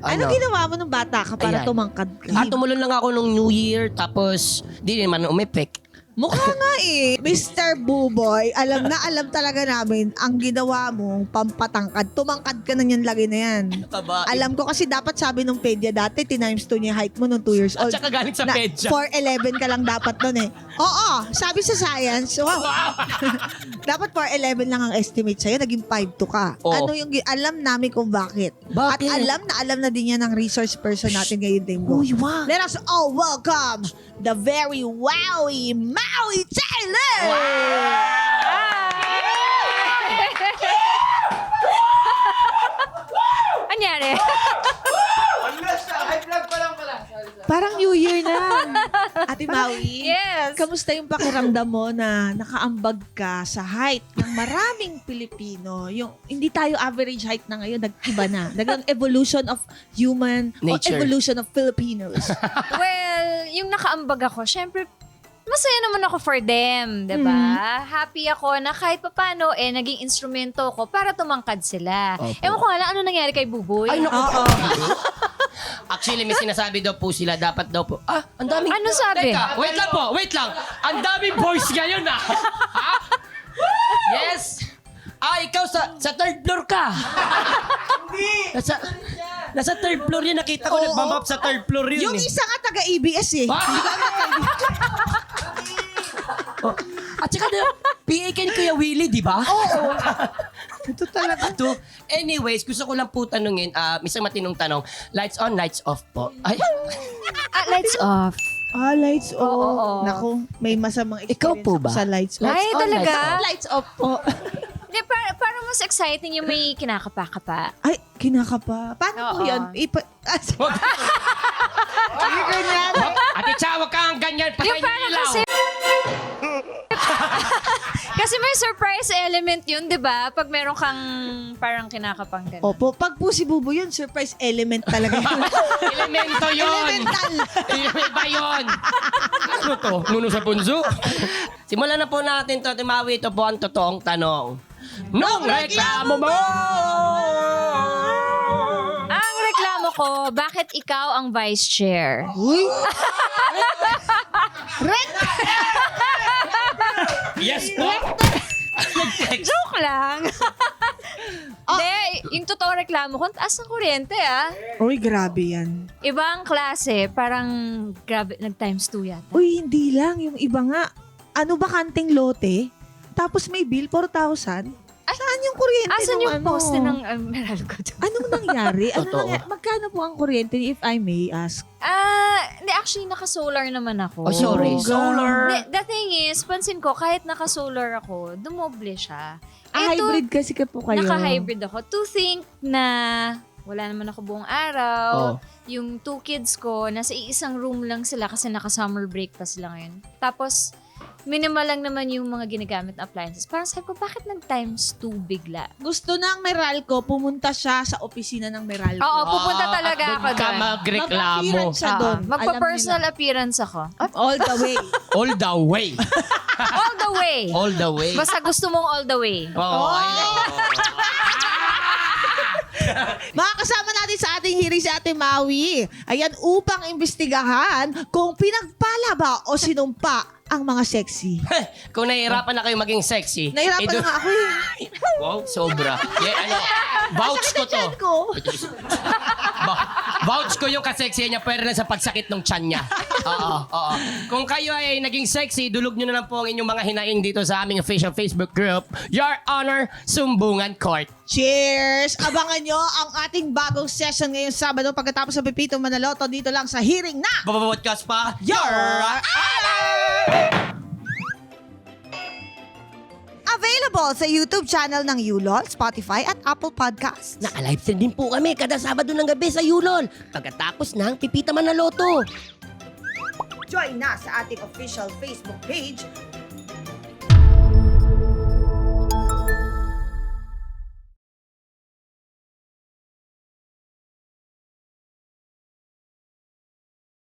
Ano ginawa mo nung bata ka para Ayan. tumangkad ka? Tumulon lang ako nung New Year, tapos di naman umepek. Mukha nga eh. Mr. Buboy, alam talaga namin ang ginawa mo, pampatangkad. Tumangkad ka na yan lagi na yan. Alam ko kasi dapat sabi nung pedya dati, times 2 niya height mo nung 2 years old. At saka galing sa Na pedya. 4'11 ka lang dapat nun eh. Oo, sabi sa science, wow. Dapat 4'11 lang ang estimate sa'yo, naging 5'2 ka. Oo. Ano yung, alam namin kung bakit. Bakit? At alam na din yan ng resource person natin ngayon linggo. Uy, wow. Let us all welcome the very wowy Maui Taylor! Anyari? Parang New Year na. Ate Maui, Yes. kamusta yung pakiramdam mo na nakaambag ka sa height ng maraming Pilipino? Yung hindi tayo average height na ngayon, nag-iba na. Naging evolution of human Nature. or evolution of Filipinos. Well, yung nakaambag ako, syempre, masaya naman ako for them, 'di ba? Happy ako na kahit papano naging instrumento ko para tumangkad sila. Opo. Ewan ko nga lang ano nangyari kay Buboy. Ay, naku. Oo. Actually, may sinasabi daw po sila, dapat daw po. Ang daming... Ano sabi? Teka, wait lang. Ang daming boys ngayon ha? Yes! Ikaw sa third floor ka. Hindi. Nasa third floor yun. Nakita ko, Oo. nagbabap sa third floor yun. Yung isa nga taga-ABS eh. Oh. At saka PA kay Kuya Willie, di ba? Oo. Ito talaga. Anyways, gusto ko lang po tanungin, isang matinong tanong. Lights on, lights off po. Ay, Lights off. Lights off. Oo. Naku, may masamang experience Ikaw po ba? ako sa lights off. Ay, on, talaga? Lights off po. Hindi, parang mas exciting yung may kinakapa-kapa. Ay, kinakapa. Paano po Oo. yun? Hindi ganyan. Ate Cha, wag kang ganyan. Patay Yung niyo parang ilaw. kasi... Kasi may surprise element yun, di ba? Pag meron kang parang kinakapang ganun. Opo, pag po si Bubo yun, surprise element talaga yun. Elemento yun. Elemental. Iba yun. Ano to? Nuno sa punso? Simulan na po natin to. Timawi, ito po ang totoong tanong. Nung reklamo mo! Ang reklamo ko, bakit ikaw ang vice chair? Uy! Yes po! Nag-text. Joke lang. Hindi, yung totoo reklamo ko, taas ng kuryente Uy, grabe yan. Ibang klase, parang grabe, nag-times 2 yata. Uy, hindi lang. Yung iba nga, ano ba kanting lote? Tapos may bill, 4,000? Saan yung kuryente? Asan nung yung ano? poste ng Meralco doon? Anong nangyari? Totoo. Magkano po ang kuryente, if I may ask? Hindi, actually, naka-solar naman ako. Oh, sorry. Oh, Solar. The thing is, pansin ko, kahit naka-solar ako, dumoble siya. Hybrid kasi ka po kayo. Naka-hybrid ako. To think na wala naman ako buong araw. Oh. Yung 2 kids ko, nasa iisang room lang sila kasi naka-summer break pa sila ngayon. Tapos, minimal lang naman yung mga ginagamit na appliances. Parang sabi ko, bakit nag-times 2 bigla? Gusto ng Meralco, pumunta siya sa opisina ng Meralco. Oo, pupunta talaga ako At doon ka doon. magreklamo. Mag-appearance siya doon. Magpa-personal appearance ako. All the way. All the way. All the way. All the way. Basta gusto mong all the way. Oo, I know. Mga kasama natin sa ating hearing si Ate Maui. Ayan, upang imbestigahan kung pinagpala ba o sinumpa ang mga sexy. Kung nahihirapan na kayo maging sexy. Nahirapan na nga ako eh. Wow, sobra. Vouch ko to. Tiyan ko. Vouch ko yung kasexihan niya pero lang sa pagsakit ng tiyan niya. Oo. Kung kayo ay naging sexy, dulog nyo na lang po ang inyong mga hinaing dito sa aming official Facebook group, Your Honor, Sumbungan Court. Cheers! Abangan nyo ang ating bagong session ngayong Sabado pagkatapos sa Pipito Manaloto dito lang sa hearing na Bababotcast pa, Your Available sa YouTube channel ng Yulol, Spotify at Apple Podcasts. Naka-live stream din po kami kada Sabado ng gabi sa Yulol. Pagkatapos ng Pipita Manaloto. Join na sa ating official Facebook page